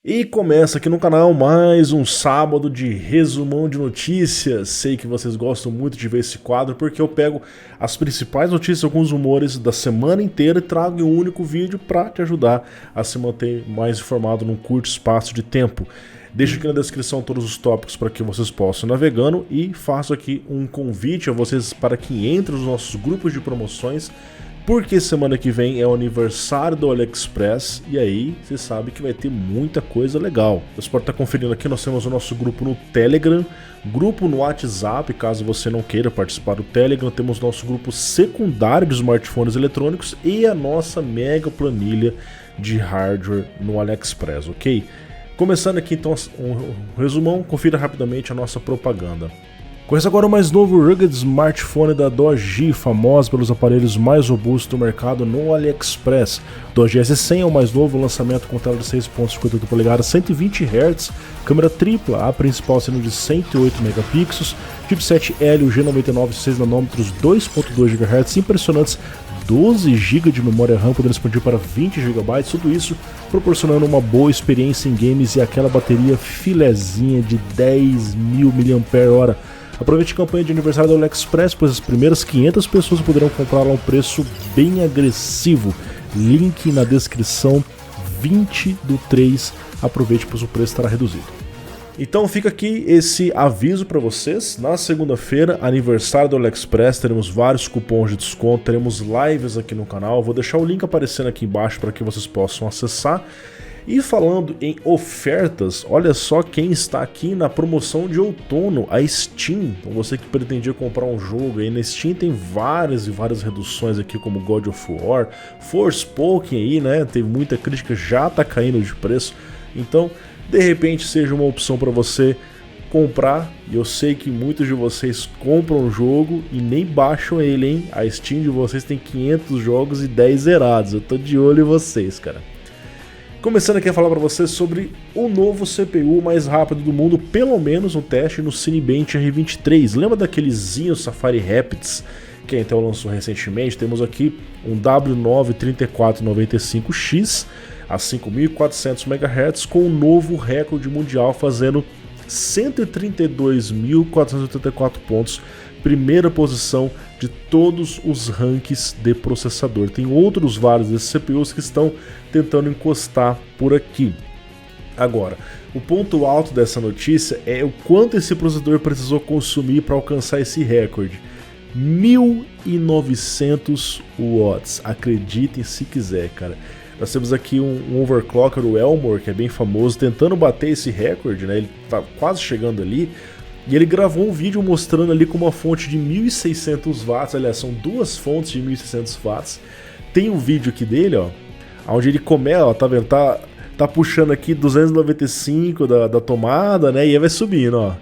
E começa aqui no canal mais um sábado de resumão de notícias. Sei que vocês gostam muito de ver esse quadro porque eu pego as principais notícias, alguns rumores da semana inteira e trago em um único vídeo para te ajudar a se manter mais informado num curto espaço de tempo. Deixo aqui na descrição todos os tópicos para que vocês possam ir navegando e faço aqui um convite a vocês para que entrem nos nossos grupos de promoções, porque semana que vem é o aniversário do AliExpress e aí você sabe que vai ter muita coisa legal. Você pode estar conferindo aqui, nós temos o nosso grupo no Telegram, grupo no WhatsApp, caso você não queira participar do Telegram, temos nosso grupo secundário de smartphones eletrônicos e a nossa mega planilha de hardware no AliExpress, ok? Começando aqui então um resumão, confira rapidamente a nossa propaganda. Conheça agora o mais novo rugged smartphone da Doogee, famosa pelos aparelhos mais robustos do mercado no AliExpress. Doogee S100 é o mais novo lançamento com tela de 6.58 polegadas, 120 Hz, câmera tripla, a principal sendo de 108 megapixels, chipset Helio G99 6nm, 2.2 GHz, impressionantes 12 GB de memória RAM, podendo expandir para 20 GB, tudo isso proporcionando uma boa experiência em games e aquela bateria filezinha de 10.000 mAh. Aproveite a campanha de aniversário do AliExpress, pois as primeiras 500 pessoas poderão comprá-la a um preço bem agressivo. Link na descrição, 20/3. Aproveite, pois o preço estará reduzido. Então fica aqui esse aviso para vocês. Na segunda-feira, aniversário do AliExpress, teremos vários cupons de desconto, teremos lives aqui no canal. Vou deixar o link aparecendo aqui embaixo para que vocês possam acessar. E falando em ofertas, olha só quem está aqui na promoção de outono, a Steam. Então você que pretendia comprar um jogo aí na Steam, tem várias reduções aqui, como God of War, Forspoken aí, né? Teve muita crítica, já tá caindo de preço. Então, de repente seja uma opção para você comprar. E eu sei que muitos de vocês compram o jogo e nem baixam ele, hein? A Steam de vocês tem 500 jogos e 10 zerados. Eu tô de olho em vocês, cara. Começando aqui a falar para vocês sobre o novo CPU mais rápido do mundo, pelo menos no teste no Cinebench R23. Lembra daquele Zinho Safari Rapids que a Intel lançou recentemente? Temos aqui um W9 3495X a 5.400 MHz com um novo recorde mundial, fazendo 132.484 pontos, primeira posição de todos os rankings de processador. Tem outros vários desses CPUs que estão tentando encostar por aqui. Agora, o ponto alto dessa notícia é o quanto esse processador precisou consumir para alcançar esse recorde. 1.900 watts, acreditem se quiser, cara. Nós temos aqui um overclocker, o Elmore, que é bem famoso, tentando bater esse recorde, né? Ele tá quase chegando ali. E ele gravou um vídeo mostrando ali com uma fonte de 1.600 watts, aliás, são duas fontes de 1.600 watts. Tem um vídeo aqui dele, ó, onde ele começa, ó, tá vendo? Tá puxando aqui 295 da tomada, né? E aí vai subindo, ó.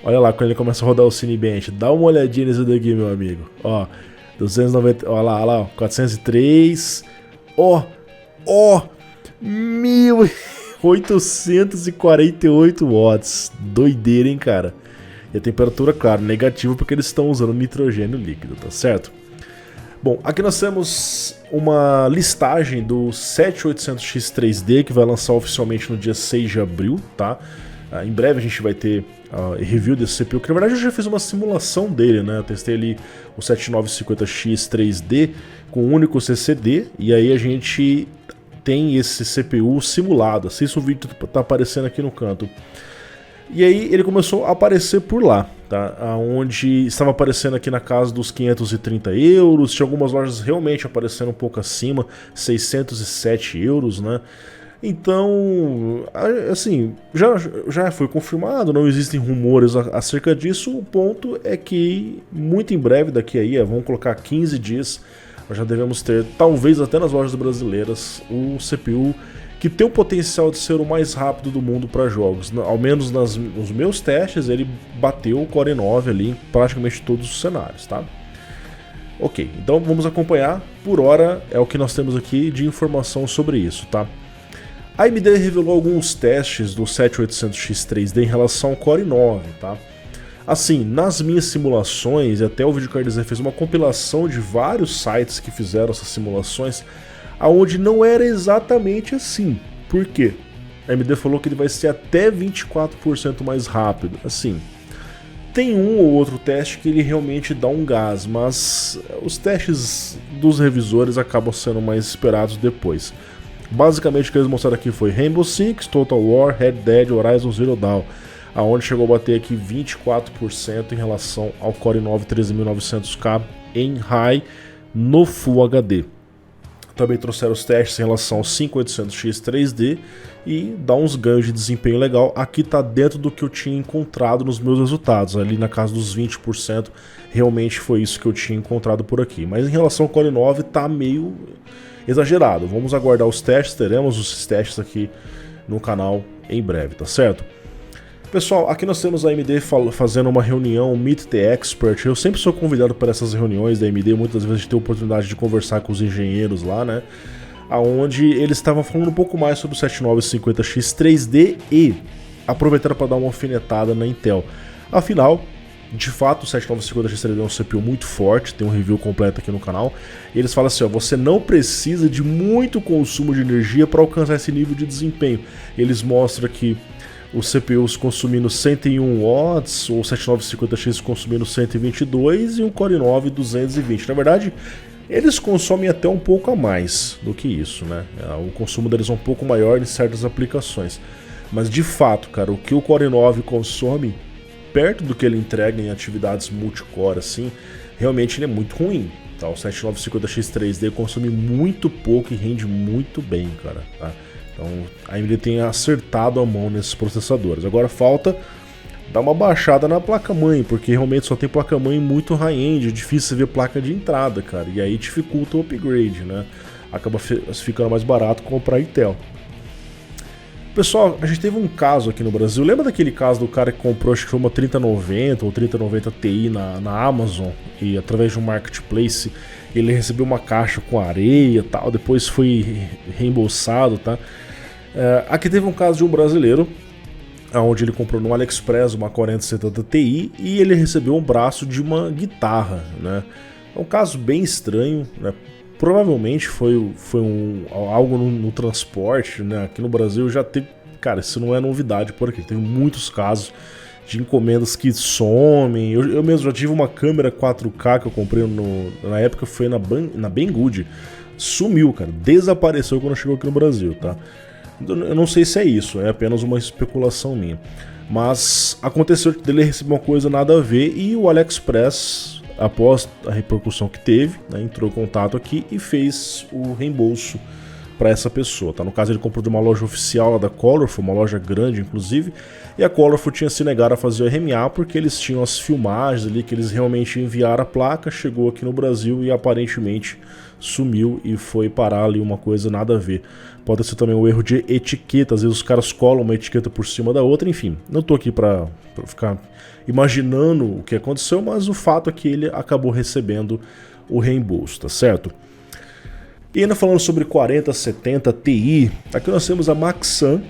Olha lá, quando ele começa a rodar o Cinebench. Dá uma olhadinha nesse daqui, meu amigo. Ó, 290, ó lá, ó, 403. Ó, 1.848 watts. Doideira, hein, cara? E a temperatura, claro, negativa porque eles estão usando nitrogênio líquido, tá certo? Bom, aqui nós temos uma listagem do 7800X 3D que vai lançar oficialmente no dia 6 de abril, tá? Em breve a gente vai ter review desse CPU, que na verdade eu já fiz uma simulação dele, né? Eu testei ali o 7950X 3D com um único CCD e aí a gente tem esse CPU simulado. Assista o vídeo que tá aparecendo aqui no canto. E aí ele começou a aparecer por lá, tá? Onde estava aparecendo aqui na casa dos 530 euros, tinha algumas lojas realmente aparecendo um pouco acima, 607 euros, né? Então, assim, já foi confirmado, não existem rumores acerca disso. O ponto é que muito em breve, daqui aí, vamos colocar 15 dias, nós já devemos ter, talvez até nas lojas brasileiras, o CPU que tem o potencial de ser o mais rápido do mundo para jogos. Ao menos nos meus testes ele bateu o Core i9 ali em praticamente todos os cenários, tá? Ok, então vamos acompanhar. Por hora é o que nós temos aqui de informação sobre isso, tá? A AMD revelou alguns testes do 7800X 3D em relação ao Core i9, tá? Assim, nas minhas simulações, e até o Videocard Design fez uma compilação de vários sites que fizeram essas simulações, aonde não era exatamente assim. Por quê? A AMD falou que ele vai ser até 24% mais rápido. Assim, tem um ou outro teste que ele realmente dá um gás, mas os testes dos revisores acabam sendo mais esperados depois. Basicamente o que eles mostraram aqui foi Rainbow Six, Total War, Red Dead, Horizon Zero Dawn, aonde chegou a bater aqui 24% em relação ao Core i9 13900K em High no Full HD. Também trouxeram os testes em relação ao 5800X 3D e dá uns ganhos de desempenho legal. Aqui tá dentro do que eu tinha encontrado nos meus resultados, ali na casa dos 20%, realmente foi isso que eu tinha encontrado por aqui. Mas em relação ao Core i9 tá meio exagerado. Vamos aguardar os testes, teremos os testes aqui no canal em breve, tá certo? Pessoal, aqui nós temos a AMD fazendo uma reunião Meet the Expert. Eu sempre sou convidado para essas reuniões da AMD, muitas vezes a gente tem a oportunidade de conversar com os engenheiros lá, né? Onde eles estavam falando um pouco mais sobre o 7950X 3D e aproveitaram para dar uma alfinetada na Intel. Afinal, de fato, o 7950X 3D é um CPU muito forte, tem um review completo aqui no canal. E eles falam assim, ó, você não precisa de muito consumo de energia para alcançar esse nível de desempenho. Eles mostram que os CPUs consumindo 101 watts, ou 7950X consumindo 122 e um Core i9 220. Na verdade, eles consomem até um pouco a mais do que isso, né? O consumo deles é um pouco maior em certas aplicações. Mas de fato, cara, o que o Core i9 consome, perto do que ele entrega em atividades multicore, assim, realmente ele é muito ruim. Tá? O 7950X 3D consome muito pouco e rende muito bem, cara. Tá? Então a AMD tem acertado a mão nesses processadores. Agora falta dar uma baixada na placa-mãe, porque realmente só tem placa-mãe muito high-end, é difícil você ver placa de entrada, cara. E aí dificulta o upgrade, né? Acaba ficando mais barato comprar Intel. Pessoal, a gente teve um caso aqui no Brasil. Lembra daquele caso do cara que comprou, acho que foi uma 3090 ou 3090 Ti na Amazon, e através de um marketplace ele recebeu uma caixa com areia e tal, depois foi reembolsado, tá? Aqui teve um caso de um brasileiro, onde ele comprou no AliExpress uma 4070 Ti e ele recebeu um braço de uma guitarra, né? É um caso bem estranho, né? Provavelmente foi algo no transporte, né? Aqui no Brasil já teve... Cara, isso não é novidade por aqui. Tem muitos casos de encomendas que somem. Eu mesmo já tive uma câmera 4K que eu comprei na época, foi na Banggood. Sumiu, cara. Desapareceu quando chegou aqui no Brasil, tá? Eu não sei se é isso, é apenas uma especulação minha. Mas aconteceu dele receber uma coisa nada a ver e o AliExpress, após a repercussão que teve, né, entrou em contato aqui e fez o reembolso para essa pessoa, tá? No caso ele comprou de uma loja oficial lá da Colorful, uma loja grande inclusive, e a Colorful tinha se negado a fazer o RMA porque eles tinham as filmagens ali que eles realmente enviaram a placa, chegou aqui no Brasil e aparentemente sumiu e foi parar ali uma coisa nada a ver. Pode ser também um erro de etiqueta, às vezes os caras colam uma etiqueta por cima da outra, enfim, não tô aqui para ficar imaginando o que aconteceu, mas o fato é que ele acabou recebendo o reembolso, tá certo? E ainda falando sobre 4070 Ti, aqui nós temos a Maxan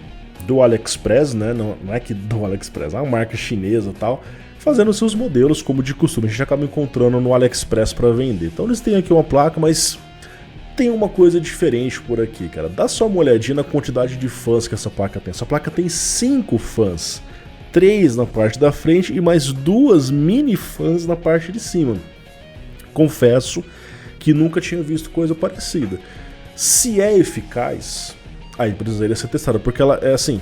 do AliExpress, né? Não é que do AliExpress, é uma marca chinesa e tal, fazendo seus modelos como de costume. A gente acaba encontrando no AliExpress para vender. Então eles têm aqui uma placa, mas tem uma coisa diferente por aqui, cara. Dá só uma olhadinha na quantidade de fãs que essa placa tem. Essa placa tem 5 fãs, 3 na parte da frente e mais 2 mini fãs na parte de cima. Confesso que nunca tinha visto coisa parecida. Se é eficaz, aí precisaria ser testada, porque ela é assim,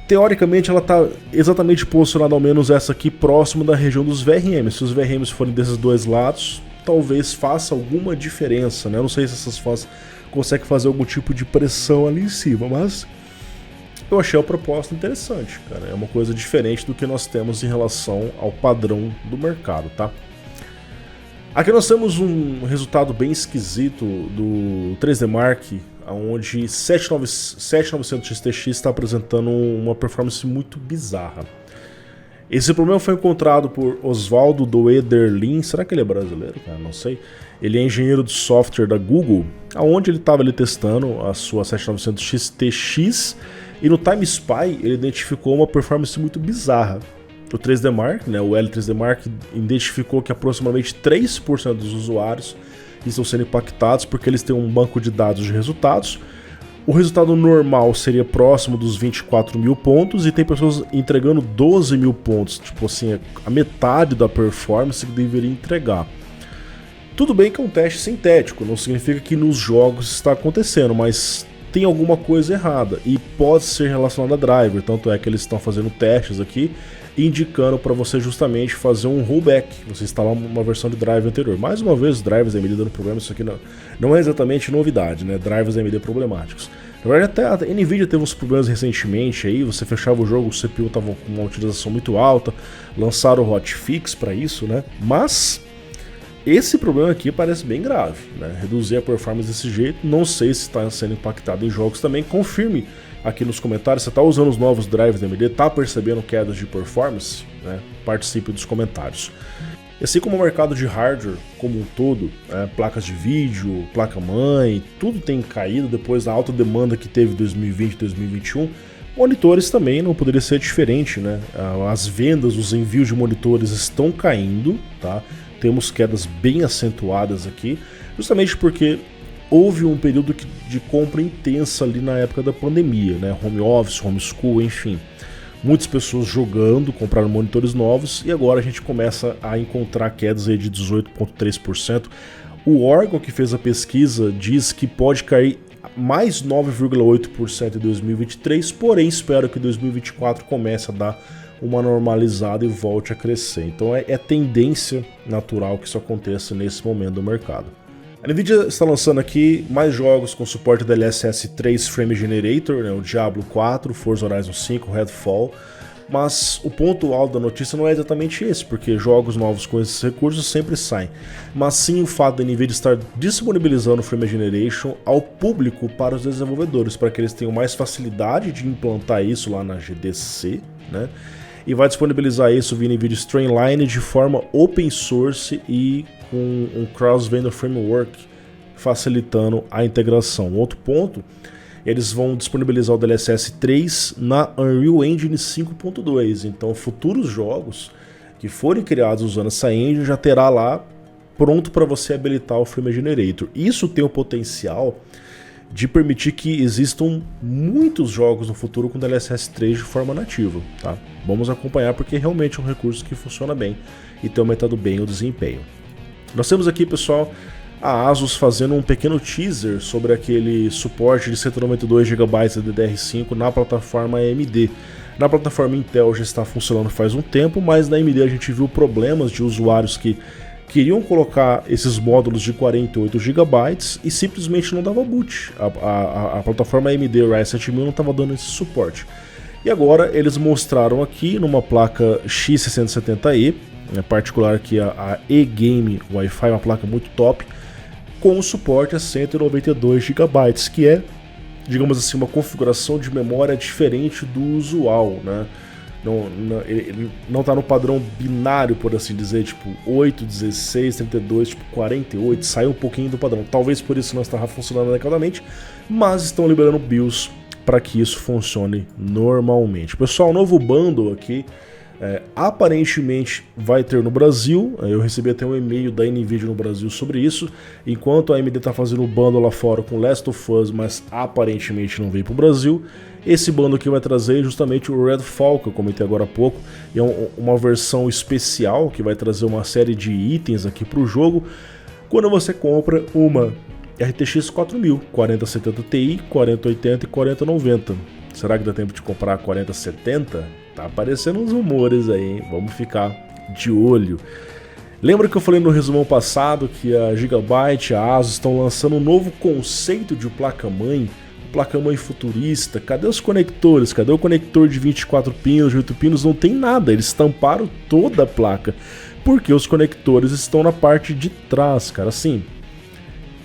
teoricamente ela está exatamente posicionada, ao menos essa aqui, próximo da região dos VRMs. Se os VRMs forem desses dois lados, talvez faça alguma diferença, né? Eu não sei se essas fãs conseguem fazer algum tipo de pressão ali em cima, mas eu achei a proposta interessante, cara. É uma coisa diferente do que nós temos em relação ao padrão do mercado, tá? Aqui nós temos um resultado bem esquisito do 3D Mark, onde 7900XTX está apresentando uma performance muito bizarra. Esse problema foi encontrado por Oswaldo Doederlin, será que ele é brasileiro? Cara, não sei. Ele é engenheiro de software da Google, onde ele estava testando a sua 7900XTX e no Time Spy ele identificou uma performance muito bizarra. O 3D Mark, né, o L3D Mark, identificou que aproximadamente 3% dos usuários estão sendo impactados porque eles têm um banco de dados de resultados, O resultado normal seria próximo dos 24 mil pontos e tem pessoas entregando 12 mil pontos, tipo assim, a metade da performance que deveria entregar. Tudo bem que é um teste sintético, não significa que nos jogos está acontecendo, mas tem alguma coisa errada e pode ser relacionado a driver, tanto é que eles estão fazendo testes aqui, indicando para você justamente fazer um rollback, você instalar uma versão de driver anterior. Mais uma vez, os drivers AMD dando problema, isso aqui não é exatamente novidade, né? Drivers AMD problemáticos. Na verdade, até a Nvidia teve uns problemas recentemente aí, você fechava o jogo, o CPU estava com uma utilização muito alta, lançaram o hotfix para isso, né? Mas esse problema aqui parece bem grave, né? Reduzir a performance desse jeito, não sei se está sendo impactado em jogos também, confirme aqui nos comentários, você está usando os novos drivers da AMD, está percebendo quedas de performance? Né? Participe dos comentários. E assim como o mercado de hardware como um todo, placas de vídeo, placa-mãe, tudo tem caído depois da alta demanda que teve em 2020 e 2021, monitores também não poderia ser diferente, né? As vendas, os envios de monitores estão caindo, tá? Temos quedas bem acentuadas aqui, justamente porque houve um período de compra intensa ali na época da pandemia, né? Home office, homeschool, enfim. Muitas pessoas jogando, compraram monitores novos e agora a gente começa a encontrar quedas aí de 18,3%. O órgão que fez a pesquisa diz que pode cair mais 9,8% em 2023, porém espero que 2024 comece a dar uma normalizada e volte a crescer. Então é tendência natural que isso aconteça nesse momento do mercado. A Nvidia está lançando aqui mais jogos com suporte da DLSS 3 Frame Generator, né, o Diablo 4, Forza Horizon 5, Redfall, mas o ponto alto da notícia não é exatamente esse, porque jogos novos com esses recursos sempre saem, mas sim o fato da Nvidia estar disponibilizando o Frame Generation ao público para os desenvolvedores, para que eles tenham mais facilidade de implantar isso lá na GDC, né? E vai disponibilizar isso via NVIDIA Streamline de forma open source e com um cross-vendor framework, facilitando a integração. Outro ponto, eles vão disponibilizar o DLSS 3 na Unreal Engine 5.2, então futuros jogos que forem criados usando essa engine já terá lá pronto para você habilitar o Frame Generator. Isso tem o potencial de permitir que existam muitos jogos no futuro com DLSS 3 de forma nativa, tá? Vamos acompanhar porque realmente é um recurso que funciona bem e tem aumentado bem o desempenho. Nós temos aqui, pessoal, a ASUS fazendo um pequeno teaser sobre aquele suporte de 192 GB de DDR5 na plataforma AMD. Na plataforma Intel já está funcionando faz um tempo, mas na AMD a gente viu problemas de usuários que queriam colocar esses módulos de 48 GB e simplesmente não dava boot. A plataforma AMD Ryzen 7000 não estava dando esse suporte. E agora eles mostraram aqui numa placa X670E, em particular aqui a E-Game Wi-Fi, uma placa muito top, com suporte a 192 GB, que é, digamos assim, uma configuração de memória diferente do usual, né? Ele não está no padrão binário, por assim dizer, tipo 8, 16, 32, tipo 48, saiu um pouquinho do padrão. Talvez por isso não estava funcionando adequadamente, mas estão liberando BIOS para que isso funcione normalmente. Pessoal, o novo bundle aqui aparentemente vai ter no Brasil. Eu recebi até um e-mail da Nvidia no Brasil sobre isso, enquanto a AMD está fazendo o bundle lá fora com Last of Us, mas aparentemente não veio para o Brasil. Esse bundle aqui vai trazer justamente o Redfall, que eu comentei agora há pouco, e é uma versão especial que vai trazer uma série de itens aqui para o jogo, quando você compra uma RTX 4000, 4070 Ti, 4080 e 4090. Será que dá tempo de comprar a 4070? Tá aparecendo uns rumores aí, hein? Vamos ficar de olho. Lembra que eu falei no resumão passado que a Gigabyte e a ASUS estão lançando um novo conceito de placa-mãe? Placa-mãe futurista, cadê os conectores? Cadê o conector de 24 pinos, de 8 pinos? Não tem nada, eles tamparam toda a placa, porque os conectores estão na parte de trás, cara, assim,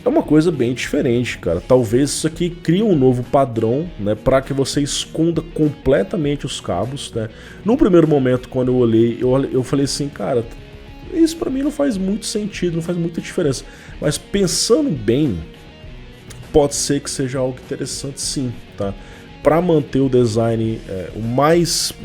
é uma coisa bem diferente, cara. Talvez isso aqui crie um novo padrão, né, para que você esconda completamente os cabos, né. No primeiro momento, quando eu olhei, eu falei assim, cara, isso pra mim não faz muito sentido, não faz muita diferença, mas pensando bem, pode ser que seja algo interessante sim, tá? Para manter o design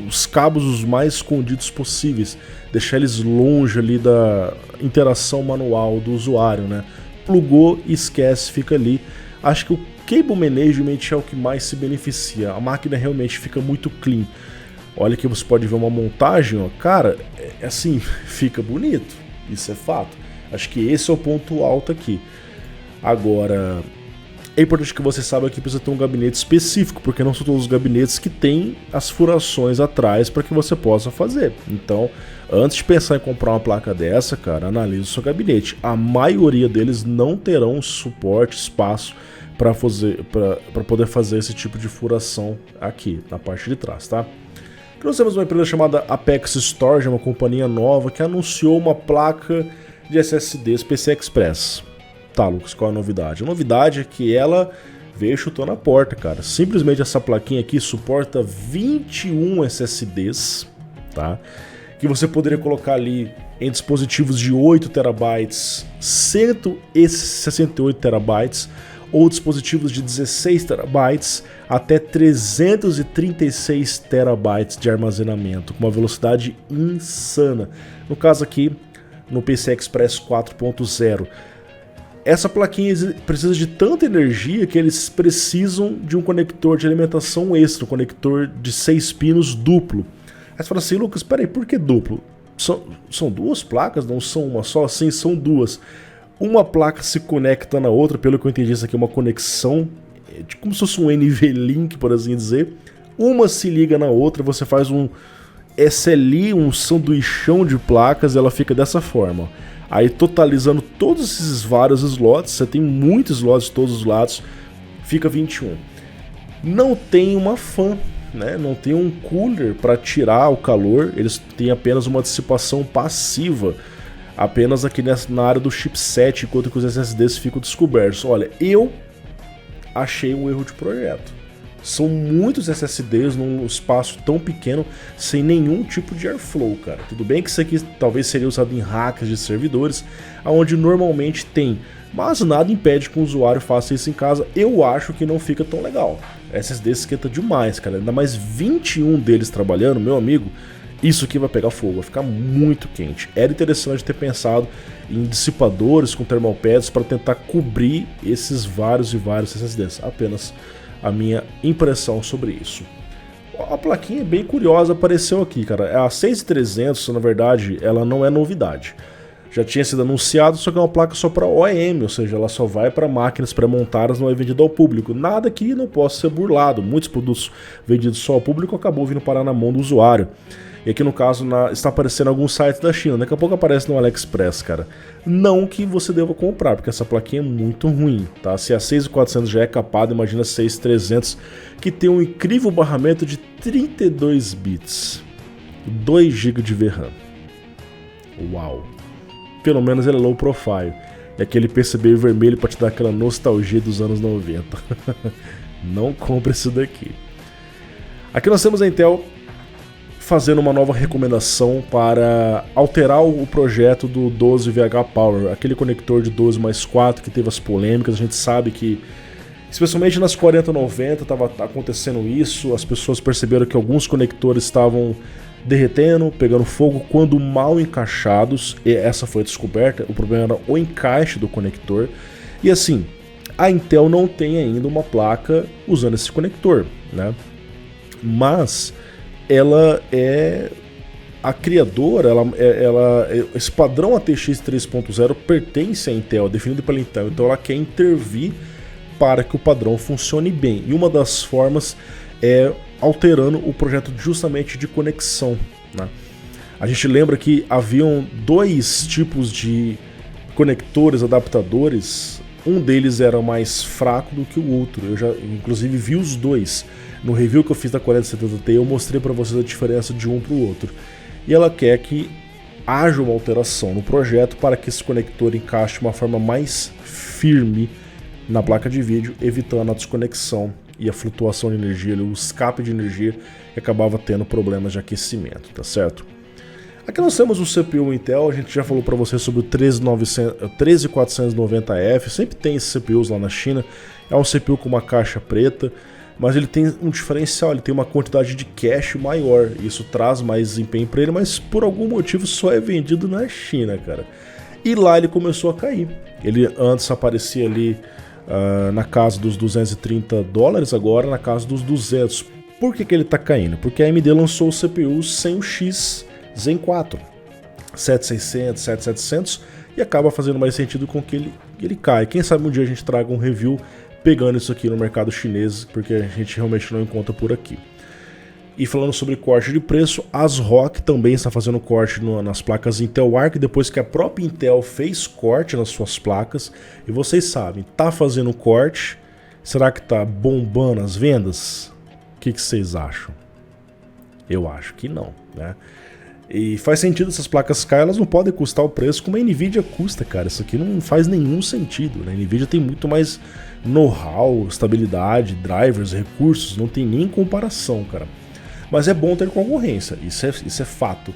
os cabos os mais escondidos possíveis, deixar eles longe ali da interação manual do usuário, né? Plugou e esquece, fica ali. Acho que o cable management é o que mais se beneficia. A máquina realmente fica muito clean. Olha que você pode ver uma montagem, ó, cara, assim, fica bonito, isso é fato. Acho que esse é o ponto alto aqui. Agora, é importante que você saiba que precisa ter um gabinete específico, porque não são todos os gabinetes que têm as furações atrás para que você possa fazer. Então, antes de pensar em comprar uma placa dessa, cara, analise o seu gabinete. A maioria deles não terão suporte, espaço para poder fazer esse tipo de furação aqui, na parte de trás, tá? Nós temos uma empresa chamada Apex Storage, uma companhia nova que anunciou uma placa de SSDs PCI Express. Tá, Lucas, qual é a novidade? A novidade é que ela veio chutando a porta, cara. Simplesmente essa plaquinha aqui suporta 21 SSDs, tá? Que você poderia colocar ali em dispositivos de 8 TB, 168 TB, ou dispositivos de 16 TB até 336 TB de armazenamento, com uma velocidade insana. No caso aqui, no PCI Express 4.0. Essa plaquinha precisa de tanta energia que eles precisam de um conector de alimentação extra, um conector de 6 pinos duplo. Aí você fala assim, Lucas, peraí, por que duplo? São duas placas, não são uma só? Sim, são duas. Uma placa se conecta na outra, pelo que eu entendi, isso aqui é uma conexão, como se fosse um NVLink, por assim dizer. Uma se liga na outra, você faz um SLI, um sanduichão de placas, e ela fica dessa forma. Aí totalizando todos esses vários slots, você tem muitos slots de todos os lados, fica 21. Não tem uma fan, né? Não tem um cooler para tirar o calor, eles têm apenas uma dissipação passiva, apenas aqui na área do chipset, enquanto que os SSDs ficam descobertos. Olha, eu achei um erro de projeto. São muitos SSDs num espaço tão pequeno, sem nenhum tipo de airflow, cara. Tudo bem que isso aqui talvez seria usado em hacks de servidores, onde normalmente tem, mas nada impede que o usuário faça isso em casa. Eu acho que não fica tão legal. SSD esquenta demais, cara. Ainda mais 21 deles trabalhando, meu amigo, isso aqui vai pegar fogo, vai ficar muito quente. Era interessante ter pensado em dissipadores com thermal pads para tentar cobrir esses vários e vários SSDs. Apenas a minha impressão sobre isso. A plaquinha bem curiosa apareceu aqui, cara. A 6300, na verdade, ela não é novidade. Já tinha sido anunciado, só que é uma placa só para OEM, ou seja, ela só vai para máquinas pré-montadas, não é vendida ao público. Nada que não possa ser burlado. Muitos produtos vendidos só ao público acabou vindo parar na mão do usuário. E aqui no caso está aparecendo alguns sites da China, daqui a pouco aparece no AliExpress, cara. Não que você deva comprar, porque essa plaquinha é muito ruim, tá? Se a 6400 já é capada, imagina a 6300, que tem um incrível barramento de 32 bits, 2 GB de VRAM. Uau! Pelo menos ele é low profile, é aquele PCB vermelho para te dar aquela nostalgia dos anos 90. Não compre isso daqui. Aqui nós temos a Intel fazendo uma nova recomendação para alterar o projeto do 12VH Power, aquele conector de 12+4 que teve as polêmicas. A gente sabe que, especialmente nas 4090, estava acontecendo isso, as pessoas perceberam que alguns conectores estavam derretendo, pegando fogo quando mal encaixados, e essa foi a descoberta. O problema era o encaixe do conector, e assim, a Intel não tem ainda uma placa usando esse conector, né? Mas ela é a criadora, esse padrão ATX 3.0 pertence à Intel, é definido pela Intel, então ela quer intervir para que o padrão funcione bem, e uma das formas é alterando o projeto justamente de conexão, né? A gente lembra que haviam dois tipos de conectores, adaptadores, um deles era mais fraco do que o outro, eu já inclusive vi os dois. No review que eu fiz da 4070 Ti, eu mostrei para vocês a diferença de um para o outro. E ela quer que haja uma alteração no projeto para que esse conector encaixe de uma forma mais firme na placa de vídeo, evitando a desconexão e a flutuação de energia, o escape de energia, que acabava tendo problemas de aquecimento, tá certo? Aqui nós temos o CPU Intel, a gente já falou para vocês sobre o 13490F, sempre tem esses CPUs lá na China, é um CPU com uma caixa preta, mas ele tem um diferencial, ele tem uma quantidade de cache maior, isso traz mais desempenho para ele, mas por algum motivo só é vendido na China, cara. E lá ele começou a cair. Ele antes aparecia ali na casa dos 230 dólares, agora na casa dos 200. Por que ele está caindo? Porque a AMD lançou o CPU sem o X Zen 4, 7600, 7700, e acaba fazendo mais sentido com que ele cai. Quem sabe um dia a gente traga um review pegando isso aqui no mercado chinês, porque a gente realmente não encontra por aqui. E falando sobre corte de preço, a ASRock também está fazendo corte nas placas Intel Arc, depois que a própria Intel fez corte nas suas placas. E vocês sabem, tá fazendo corte, será que tá bombando as vendas? O que vocês acham? Eu acho que não, né? E faz sentido essas placas caem, elas não podem custar o preço como a Nvidia custa, cara. Isso aqui não faz nenhum sentido, né? A Nvidia tem muito mais know-how, estabilidade, drivers, recursos, não tem nem comparação, cara. Mas é bom ter concorrência, isso é fato.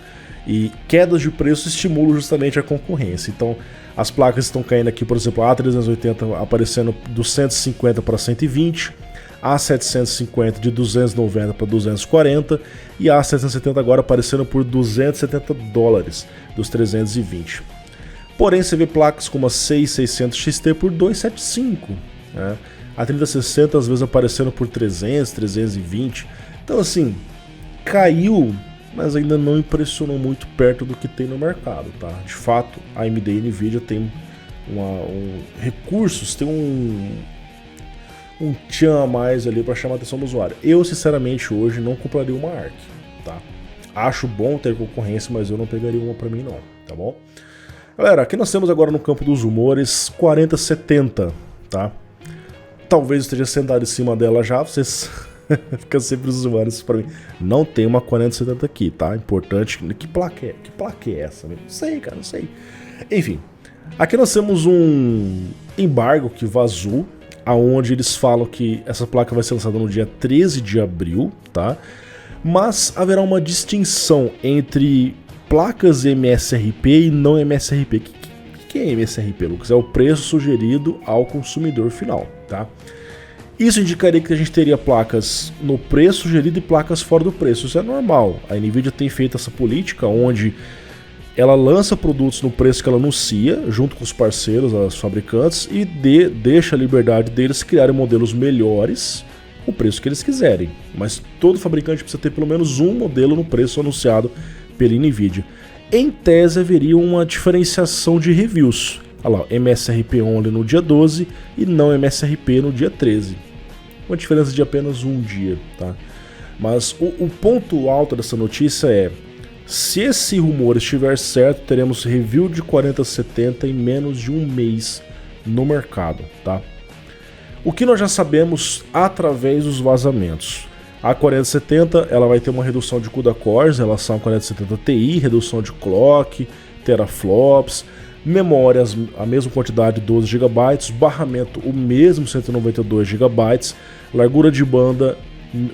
E quedas de preço estimulam justamente a concorrência. Então, as placas estão caindo aqui, por exemplo, a A380 aparecendo dos 150 para 120, a 750 de 290 para 240 e a 770 agora aparecendo por 270 dólares dos 320. Porém, você vê placas como a 6600 XT por 275, né? A 3060 às vezes aparecendo por 300, 320. Então, assim, caiu, mas ainda não impressionou muito perto do que tem no mercado, tá? De fato, a AMD e a Nvidia tem recursos, tem um tchan a mais ali para chamar a atenção do usuário. Eu, sinceramente, hoje não compraria uma ARC, tá? Acho bom ter concorrência, mas eu não pegaria uma para mim não, tá bom? Galera, aqui nós temos agora no campo dos rumores 4070, tá? Talvez eu esteja sentado em cima dela já, vocês... Fica sempre os usuários para mim. Não tem uma 4070 aqui, tá? Importante. Que placa é essa? Não sei, cara, não sei. Enfim, aqui nós temos um embargo que vazou, aonde eles falam que essa placa vai ser lançada no dia 13 de abril, tá? Mas haverá uma distinção entre placas MSRP e não MSRP. O que é MSRP, Lucas? É o preço sugerido ao consumidor final, tá? Isso indicaria que a gente teria placas no preço sugerido e placas fora do preço. Isso é normal. A Nvidia tem feito essa política onde ela lança produtos no preço que ela anuncia, junto com os parceiros, os fabricantes, e deixa a liberdade deles criarem modelos melhores com o preço que eles quiserem. Mas todo fabricante precisa ter pelo menos um modelo no preço anunciado pela Nvidia. Em tese, haveria uma diferenciação de reviews. Olha lá, MSRP only no dia 12 e não MSRP no dia 13. Uma diferença de apenas um dia, tá? Mas o ponto alto dessa notícia é: se esse rumor estiver certo, teremos review de 4070 em menos de um mês no mercado, tá? O que nós já sabemos através dos vazamentos. A 4070 ela vai ter uma redução de CUDA cores em relação à 4070 Ti, redução de clock, teraflops, memórias a mesma quantidade, 12 GB, barramento o mesmo, 192 GB, largura de banda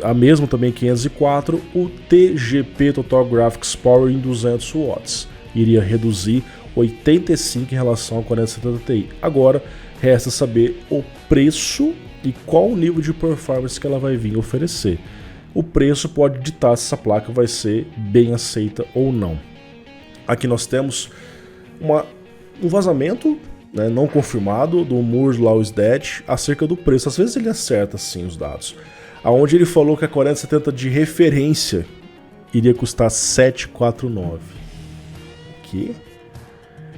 a mesma também, 504, o TGP Total Graphics Power em 200 watts, iria reduzir 85 em relação ao 4070 Ti. Agora resta saber o preço e qual o nível de performance que ela vai vir oferecer. O preço pode ditar se essa placa vai ser bem aceita ou não. Aqui nós temos um vazamento, né, não confirmado do Moore's Law is Dead acerca do preço. Às vezes ele acerta sim os dados, aonde ele falou que a 4070 de referência iria custar 749. O quê?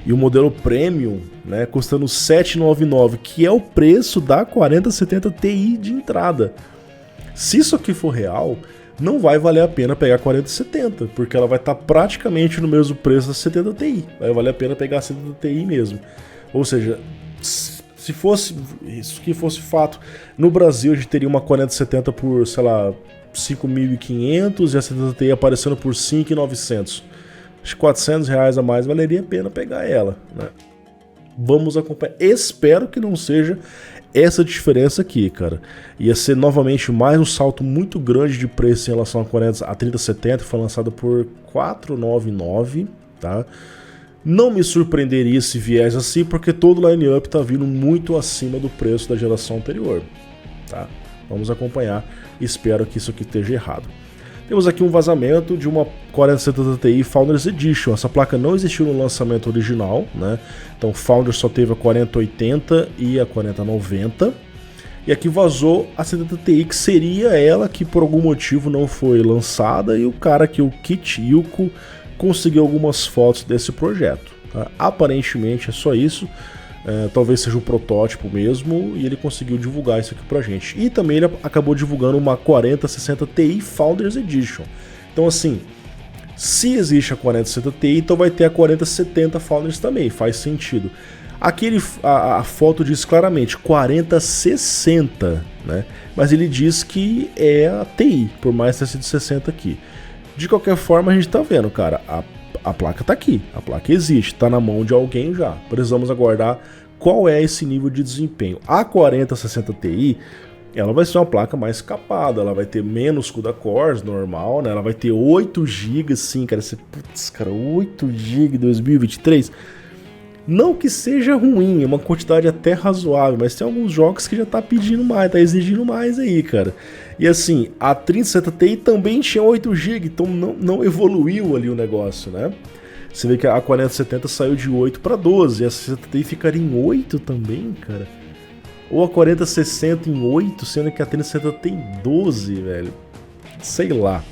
E o modelo Premium, né, custando 799, que é o preço da 4070 Ti de entrada. Se isso aqui for real, não vai valer a pena pegar a 4070, porque ela vai estar praticamente no mesmo preço da 70 Ti. Vai valer a pena pegar a 70 Ti mesmo. Ou seja, se fosse isso que fosse fato, no Brasil a gente teria uma 4070 por, sei lá, 5.500 e a 70 Ti aparecendo por 5.900. Acho que R$400 a mais valeria a pena pegar ela, né? Vamos acompanhar. Espero que não seja essa diferença aqui, cara. Ia ser novamente mais um salto muito grande de preço em relação a 3070, que foi lançada por R$499, tá? Não me surpreenderia se viesse assim, porque todo o line-up tá vindo muito acima do preço da geração anterior, tá? Vamos acompanhar. Espero que isso aqui esteja errado. Temos aqui um vazamento de uma 4070 Ti Founders Edition. Essa placa não existiu no lançamento original, né? Então Founders só teve a 4080 e a 4090. E aqui vazou a 70 Ti, que seria ela que por algum motivo não foi lançada, e o cara aqui, o Kit Yuko, conseguiu algumas fotos desse projeto. Tá? Aparentemente é só isso. Talvez seja um protótipo mesmo, e ele conseguiu divulgar isso aqui pra gente. E também ele acabou divulgando uma 4060 Ti Founders Edition. Então assim, se existe a 4060 Ti, então vai ter a 4070 Founders também, faz sentido. Aqui a foto diz claramente 4060, né? Mas ele diz que é a Ti, por mais ter sido 60 aqui. De qualquer forma, a gente tá vendo, cara, a placa tá aqui, a placa existe, tá na mão de alguém já. Precisamos aguardar qual é esse nível de desempenho. A 4060 Ti, ela vai ser uma placa mais capada, ela vai ter menos CUDA cores, normal, né? Ela vai ter 8 GB, sim, cara, putz, cara, 8 GB em 2023. Não que seja ruim, é uma quantidade até razoável, mas tem alguns jogos que já tá pedindo mais, tá exigindo mais aí, cara. E assim, a 3070 Ti também tinha 8 GB, então não evoluiu ali o negócio, né? Você vê que a 4070 saiu de 8 para 12, e a 60 Ti ficaria em 8 também, cara. Ou a 4060 em 8, sendo que a 3070 tem 12, velho. Sei lá.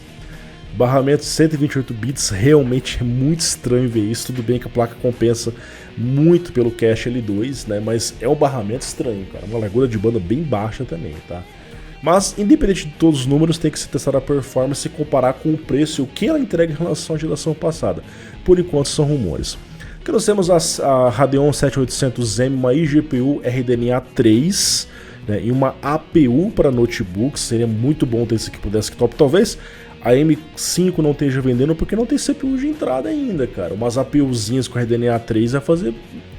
Barramento de 128 bits, realmente é muito estranho ver isso. Tudo bem que a placa compensa muito pelo cache L2, né? Mas é um barramento estranho, cara. Uma largura de banda bem baixa também, tá? Mas, independente de todos os números, tem que se testar a performance e comparar com o preço e o que ela entrega em relação à geração passada. Por enquanto, são rumores. Aqui nós temos a Radeon 7800M, uma iGPU RDNA 3, né? E uma APU para notebooks. Seria muito bom ter isso aqui pro desktop. Talvez a M5 não esteja vendendo porque não tem CPU de entrada ainda, cara. Umas APUzinhas com a RDNA 3 vai fazer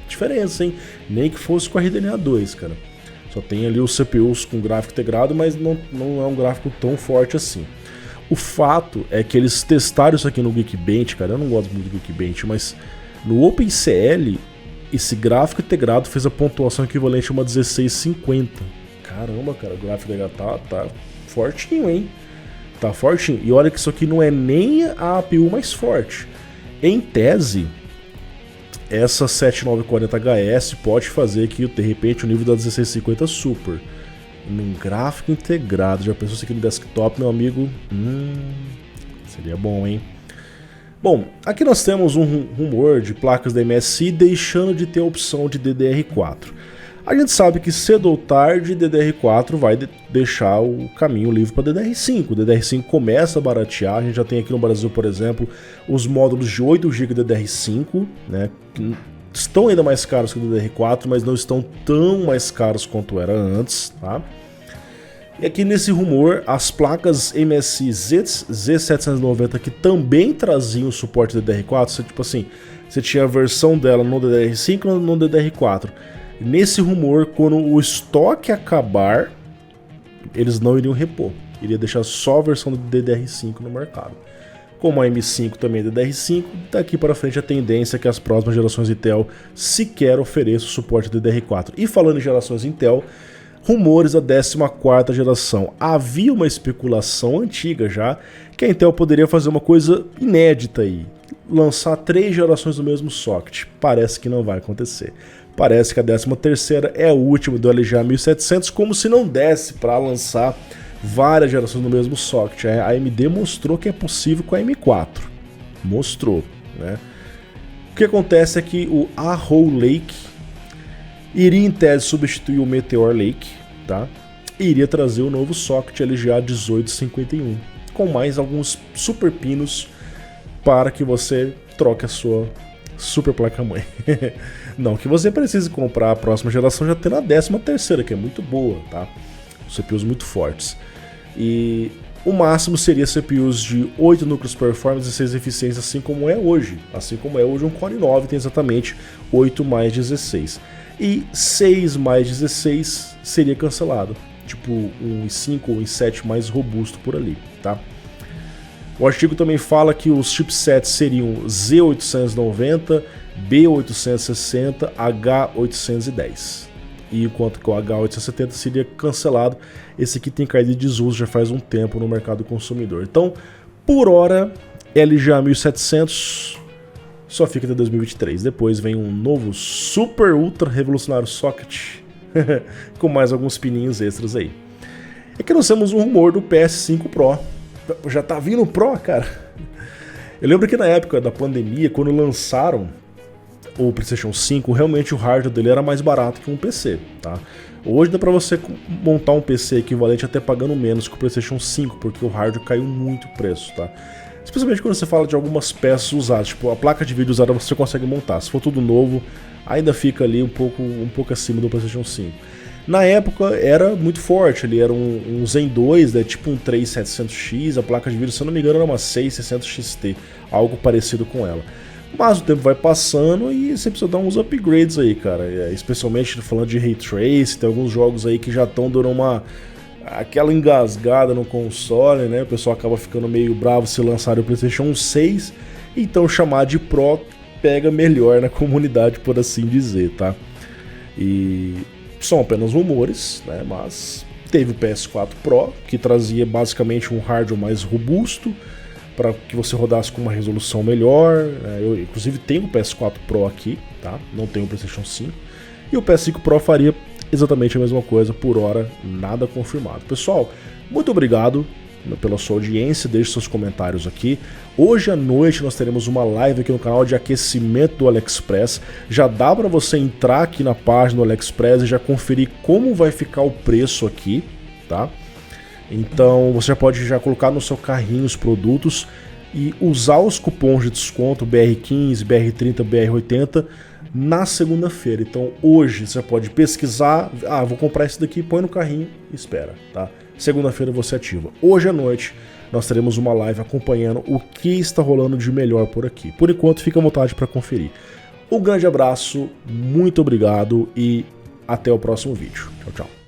diferença, hein? Nem que fosse com a RDNA 2, cara. Só tem ali os CPUs com gráfico integrado, mas não é um gráfico tão forte assim. O fato é que eles testaram isso aqui no Geekbench, cara. Eu não gosto muito do Geekbench, mas no OpenCL, esse gráfico integrado fez a pontuação equivalente a uma 1650. Caramba, cara, o gráfico integrado tá fortinho, hein? Tá fortinho. E olha que isso aqui não é nem a APU mais forte. Em tese, essa 7940HS pode fazer que, de repente, o nível da 1650 Super num gráfico integrado. Já pensou se aqui no desktop, meu amigo? Seria bom, hein? Bom, aqui nós temos um rumor de placas da MSI deixando de ter a opção de DDR4. A gente sabe que cedo ou tarde DDR4 vai deixar o caminho livre para DDR5. O DDR5 começa a baratear. A gente já tem aqui no Brasil, por exemplo, os módulos de 8 GB DDR5, né, que estão ainda mais caros que o DDR4, mas não estão tão mais caros quanto era antes, tá? E aqui nesse rumor, as placas MSI Z790 que também traziam suporte DDR4, tipo assim, você tinha a versão dela no DDR5 e no DDR4. Nesse rumor, quando o estoque acabar, eles não iriam repor. Iria deixar só a versão do DDR5 no mercado. Como a M5 também é DDR5, daqui para frente a tendência é que as próximas gerações Intel sequer ofereçam suporte DDR4. E falando em gerações Intel, rumores da 14ª geração. Havia uma especulação antiga já que a Intel poderia fazer uma coisa inédita aí. Lançar 3 gerações do mesmo socket. Parece que não vai acontecer. Parece que a 13ª é a última do LGA 1700, como se não desse para lançar várias gerações no mesmo socket. A AMD mostrou que é possível com a M4. Mostrou, né? O que acontece é que o Arrow Lake iria em tese substituir o Meteor Lake, tá? E iria trazer o novo socket LGA 1851, com mais alguns super pinos para que você troque a sua super placa-mãe. Não que você precise comprar a próxima geração já tendo a 13ª, que é muito boa, tá? CPUs muito fortes. E o máximo seria CPUs de 8 núcleos performance e 6 eficiências, assim como é hoje. Assim como é hoje um Core 9 tem exatamente 8 mais 16. E 6 mais 16 seria cancelado. Tipo um i5 ou um i7 mais robusto por ali, tá? O artigo também fala que os chipsets seriam Z890, B860, H810. E enquanto que o H870 seria cancelado, esse aqui tem caído de desuso já faz um tempo no mercado consumidor. Então, Por hora, LGA 1700 só fica até 2023. Depois vem um novo super ultra revolucionário socket com mais alguns pininhos extras aí. É que nós temos um rumor do PS5 Pro. Já tá vindo o Pro, cara? Eu lembro que na época da pandemia, quando lançaram o PlayStation 5, realmente o hardware dele era mais barato que um PC, tá? Hoje dá pra você montar um PC equivalente até pagando menos que o PlayStation 5, porque o hardware caiu muito o preço, tá? Especialmente quando você fala de algumas peças usadas, tipo a placa de vídeo usada você consegue montar. Se for tudo novo, ainda fica ali um pouco acima do PlayStation 5. Na época era muito forte, ele era um Zen 2, né, tipo um 3700X, a placa de vídeo, se eu não me engano, era uma 6600 XT, algo parecido com ela. Mas o tempo vai passando e você precisa dar uns upgrades aí, cara, especialmente falando de Ray Tracing, tem alguns jogos aí que já estão dando aquela engasgada no console, né, o pessoal acaba ficando meio bravo se lançarem o PlayStation 6, então chamar de Pro pega melhor na comunidade, por assim dizer, tá? E são apenas rumores, né? Mas teve o PS4 Pro, que trazia basicamente um hardware mais robusto para que você rodasse com uma resolução melhor. Eu inclusive tenho o PS4 Pro aqui, tá? Não tenho o PlayStation 5. E o PS5 Pro faria exatamente a mesma coisa, por hora nada confirmado. Pessoal, muito obrigado pela sua audiência, deixe seus comentários aqui. Hoje à noite nós teremos uma live aqui no canal de aquecimento do AliExpress. Já dá para você entrar aqui na página do AliExpress e já conferir como vai ficar o preço aqui, tá? Então você já pode colocar no seu carrinho os produtos e usar os cupons de desconto BR15, BR30, BR80 na segunda-feira. Então hoje você pode pesquisar, vou comprar esse daqui, põe no carrinho e espera, tá? Segunda-feira você ativa. Hoje à noite nós teremos uma live acompanhando o que está rolando de melhor por aqui. Por enquanto, fica à vontade para conferir. Um grande abraço, muito obrigado e até o próximo vídeo. Tchau, tchau.